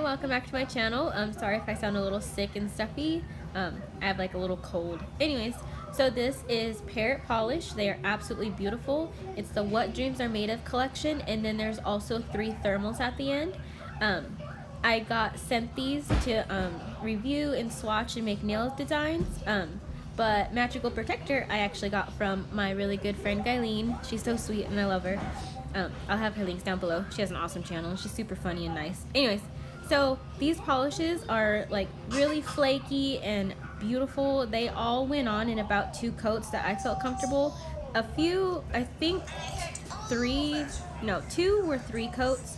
welcome back to my channel. Sorry if I sound a little sick and stuffy. I have like a little cold. Anyways, so this is Parrot polish. They are absolutely beautiful. It's the What Dreams Are Made Of collection, and then there's also 3 thermals at the end. I got sent these to review and swatch and make nail designs. But Magical Protector I actually got from my really good friend Guyleen. She's so sweet and I love her. I'll have her links down below. She has an awesome channel and she's super funny and nice. Anyways, so these polishes are like really flaky and beautiful. They all went on in about 2 coats that I felt comfortable. A few, I think 2 or 3 coats.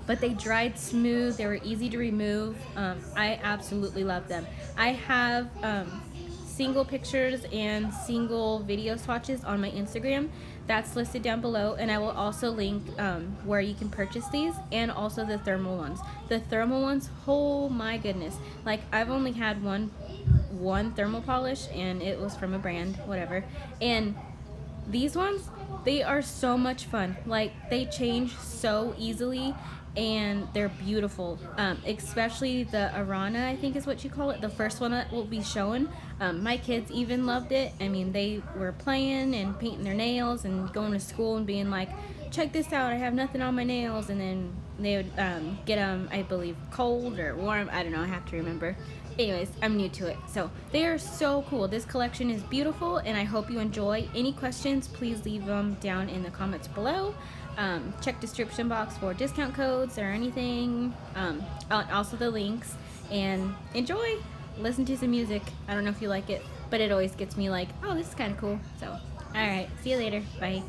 But they dried smooth. They were easy to remove. I absolutely love them. I have single pictures and single video swatches on my Instagram. That's listed down below, and I will also link where you can purchase these, and also the thermal ones. The thermal ones, oh my goodness. Like, I've only had one thermal polish, and it was from a brand, whatever. And these ones, they are so much fun. Like, they change so easily and they're beautiful. Especially the ARAUNA, I think is what you call it, the first one that will be shown. My kids even loved it. I mean, they were playing and painting their nails and going to school and being like, check this out, I have nothing on my nails. And then they would get them, I believe, cold or warm. I don't know, I have to remember. Anyways, I'm new to it. So they are so cool. This collection is beautiful and I hope you enjoy. Any questions, please leave them down in the comments below. Check description box for discount codes or anything. Also the links, and enjoy. Listen to some music. I don't know if you like it, but it always gets me like, oh, this is kind of cool. So, alright, see you later. Bye.